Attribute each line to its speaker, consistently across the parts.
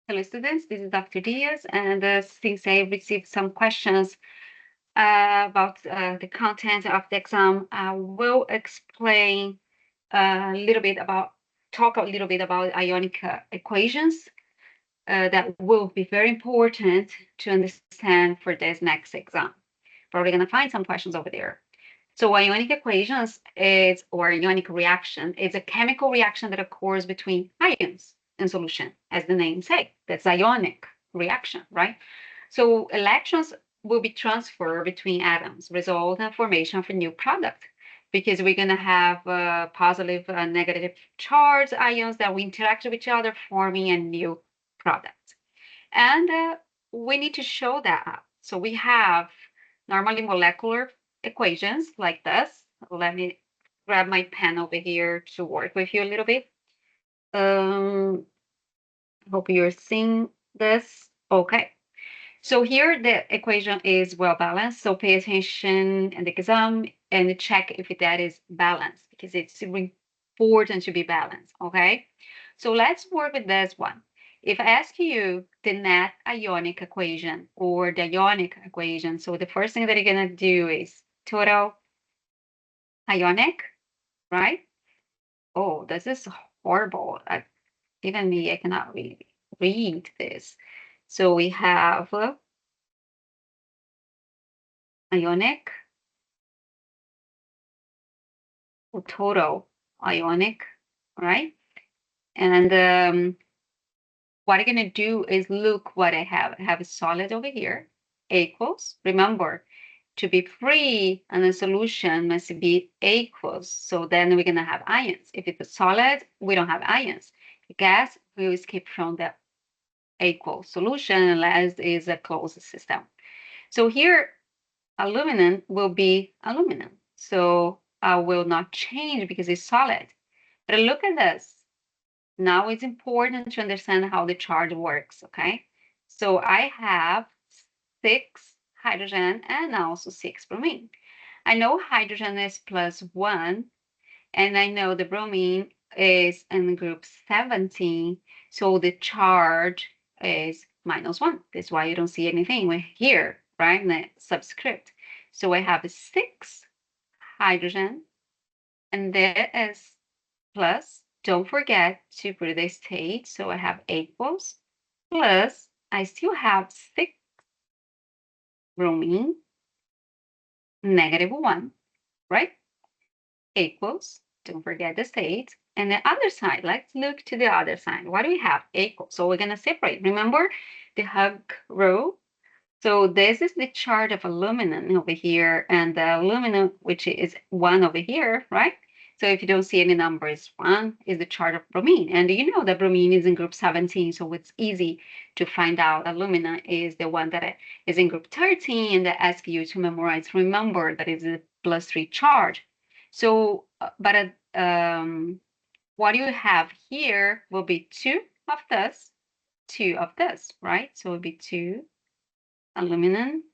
Speaker 1: Hello, students. This is Dr. Diaz, and since I received some questions about the content of the exam, I will explain talk a little bit about ionic equations that will be very important to understand for this next exam. Probably going to find some questions over there. So ionic equations or ionic reaction, is a chemical reaction that occurs between ions in solution, as the name says. That's ionic reaction, right? So electrons will be transferred between atoms, result in formation of a new product because we're going to have positive and negative charge ions that will interact with each other, forming a new product. And we need to show that. So we have normally molecular equations like this. Let me grab my pen over here to work with you a little bit. Um, Hope you're seeing this. Okay. So here the equation is well balanced. So pay attention in the exam and check if that is balanced because it's important to be balanced. Okay. So let's work with this one. If I ask you the net ionic equation or the ionic equation, so the first thing that you're going to do is total ionic, right? Oh, this is horrible. Even me, I cannot really read this. So we have ionic or total ionic, right? And what I'm going to do is look what I have. I have a solid over here equals. Remember, to be free and the solution must be equals. So then we're going to have ions. If it's a solid, we don't have ions. Gas, we will skip from the equal solution unless it's a closed system. So here, aluminum will be aluminum. So I will not change because it's solid. But look at this. Now it's important to understand how the charge works, okay? So I have 6 hydrogen and also 6 bromine. I know hydrogen is +1, and I know the bromine is in group 17, so the charge is -1. That's why you don't see anything here, right, in the subscript. So I have 6 hydrogen, and there is plus, don't forget to put the state. So I have equals plus, I still have 6 bromine, -1, right? Equals, don't forget the state. And the other side, let's look to the other side. What do we have? Equals. So we're going to separate. Remember the hug row? So this is the charge of aluminum over here, and the aluminum, which is 1 over here, right? So if you don't see any numbers, 1 is the charge of bromine. And you know that bromine is in group 17, so it's easy to find out alumina is the one that is in group 13, and that asks you to memorize. Remember that it's a +3 charge. So, what you have here will be 2 of this, 2 of this, right? So it will be 2 aluminum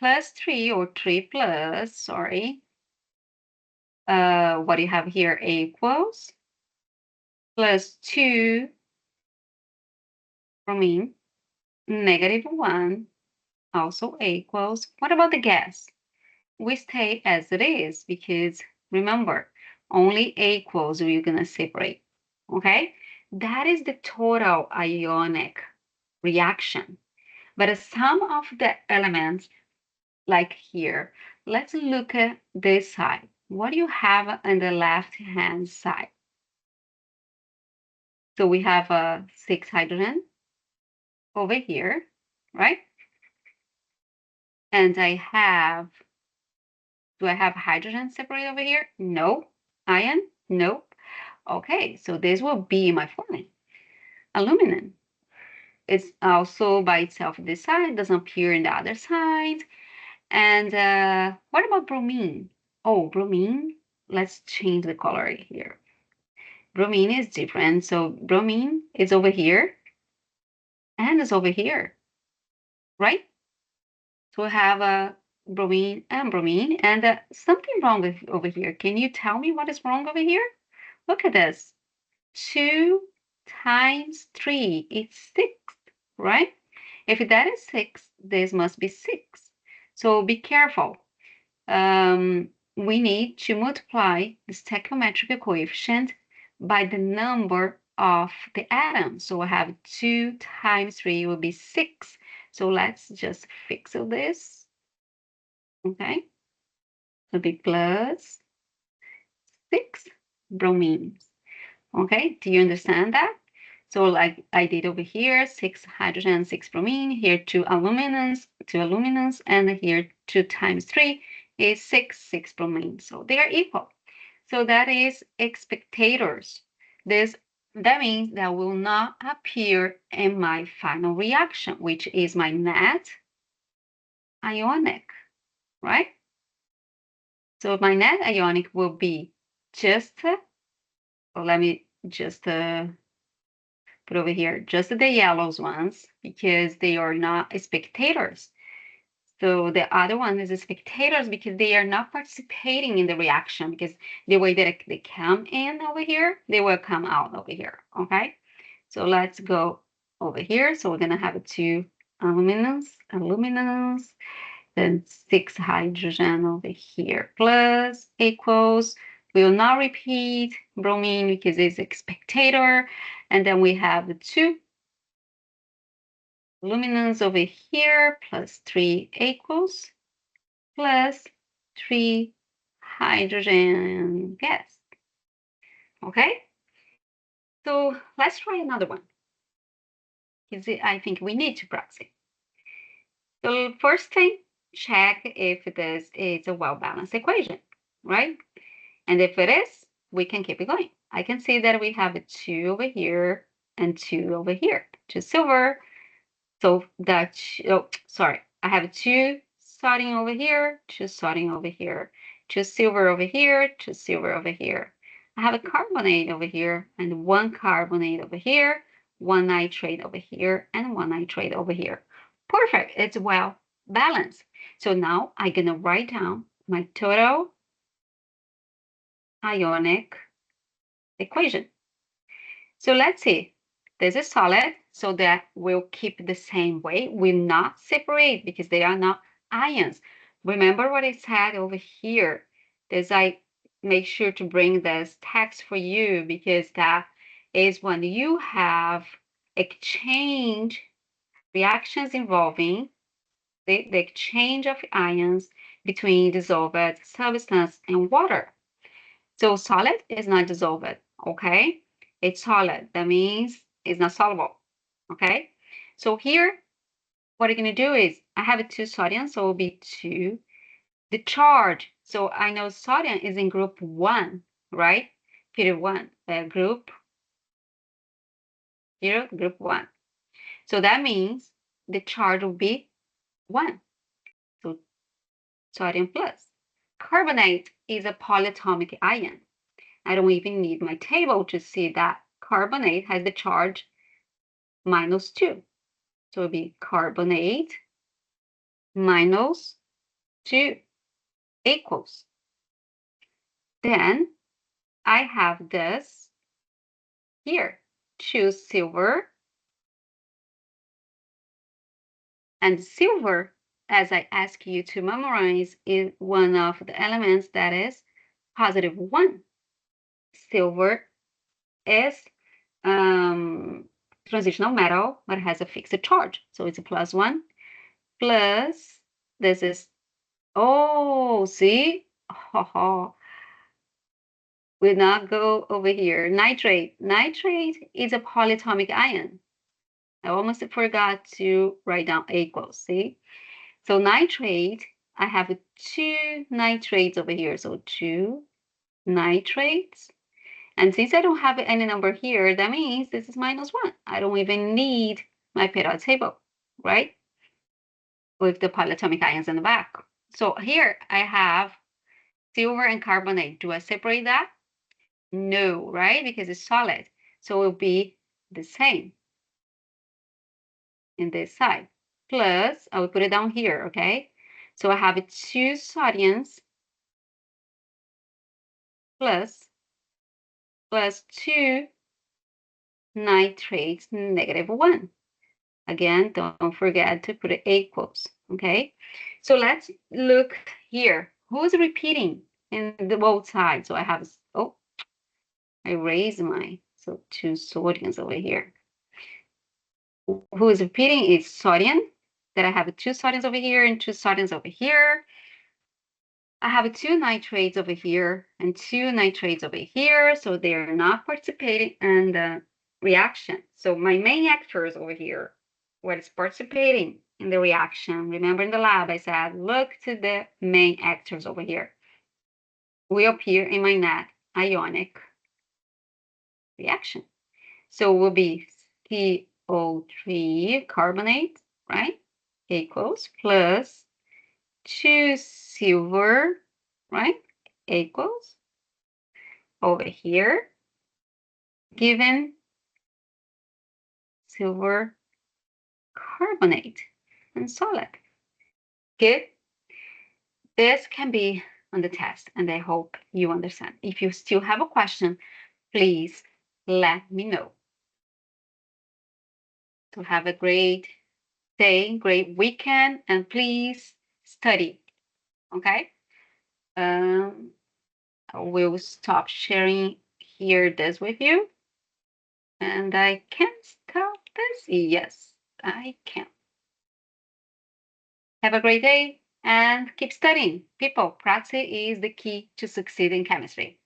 Speaker 1: +3 or 3 plus, sorry. What do you have here? Equals +2 bromine, -1, also equals. What about the gas? We stay as it is because remember, only equals we're going to separate. Okay? That is the total ionic reaction. But a sum of the elements, like here, let's look at this side. What do you have on the left-hand side? So we have a 6 hydrogen over here, right? And do I have hydrogen separate over here? No. Iron? Nope. Okay, so this will be my formula. Aluminum. It's also by itself this side, doesn't appear in the other side. And what about bromine? Oh, bromine. Let's change the color here. Bromine is different. So bromine is over here and it's over here, right? So we have a bromine and something wrong with over here. Can you tell me what is wrong over here? Look at this. 2 times 3 is 6, right? If that is 6, this must be 6. So be careful. We need to multiply the stoichiometric coefficient by the number of the atoms. So I have 2 times 3 will be 6. So let's just fix this. Okay, it'll be plus 6 bromines. Okay, do you understand that? So like I did over here, 6 hydrogen, 6 bromine, here 2 aluminums, and here 2 times 3 is 6 bromine. So they are equal. So that is spectators. That means that will not appear in my final reaction, which is my net ionic, right? So my net ionic will be just, let me just put over here, just the yellows ones, because they are not spectators. So the other one is the spectators because they are not participating in the reaction, because the way that they come in over here, they will come out over here, okay? So let's go over here. So we're gonna have 2 aluminums, then 6 hydrogen over here, plus equals, we will not repeat bromine because it's a spectator, and then we have the 2 aluminums over here, plus 3 equals, plus 3 hydrogen gas. Okay, so let's try another one, because I think we need to practice. So first thing, check if this is a well-balanced equation, right? And if it is, we can keep it going. I can see that we have a 2 over here and 2 over here, 2 silver. So that, oh, sorry, I have 2 sodium over here, 2 sodium over here, 2 silver over here, 2 silver over here. I have a carbonate over here and 1 carbonate over here, 1 nitrate over here, and 1 nitrate over here. Perfect, it's well balanced. So now I'm gonna write down my total ionic equation. So let's see. This is solid, so that will keep the same way. Will not separate because they are not ions. Remember what I said over here. This I make sure to bring this text for you because that is when you have exchange reactions involving the exchange of ions between dissolved substance and water. So solid is not dissolved, okay? It's solid. That means it's not soluble, okay? So here, what I'm going to do is I have 2 sodium, so it will be 2. The charge, so I know sodium is in group 1, right? Period 1, group 0, group 1. So that means the charge will be 1. So sodium plus. Carbonate is a polyatomic ion. I don't even need my table to see that carbonate has the charge -2. So it'll be carbonate -2 equals. Then I have this here, 2 silver. And silver, as I ask you to memorize, is one of the elements that is +1. Silver is transitional metal, but has a fixed charge. So it's a +1. Plus, this is, oh, see? Oh, we'll not go over here. Nitrate. Nitrate is a polyatomic ion. I almost forgot to write down equals, see? So nitrate, I have 2 nitrates over here. So 2 nitrates. And since I don't have any number here, that means this is -1. I don't even need my periodic table, right? With the polyatomic ions in the back. So here I have silver and carbonate. Do I separate that? No, right? Because it's solid. So it will be the same in this side. Plus, I will put it down here, okay? So I have 2 sodiums plus 2 nitrates -1. Again, don't forget to put equals, okay? So let's look here. Who's repeating in the both sides? So I have, oh, I raised my, so 2 sodiums over here. Who is repeating is sodium. Then I have 2 sodiums over here and 2 sodiums over here. I have 2 nitrates over here and 2 nitrates over here, so they're not participating in the reaction. So my main actors over here, what is participating in the reaction, remember in the lab I said, look to the main actors over here, will appear in my net ionic reaction. So it will be CO3 carbonate, right, equals plus 2 silver, right, equals over here, given silver carbonate and solid. Good. This can be on the test, and I hope you understand. If you still have a question, please let me know. So have a great day, great weekend, and please study. Okay? I will stop sharing here this with you. And I can stop this. Yes, I can. Have a great day and keep studying. People, practice is the key to succeed in chemistry.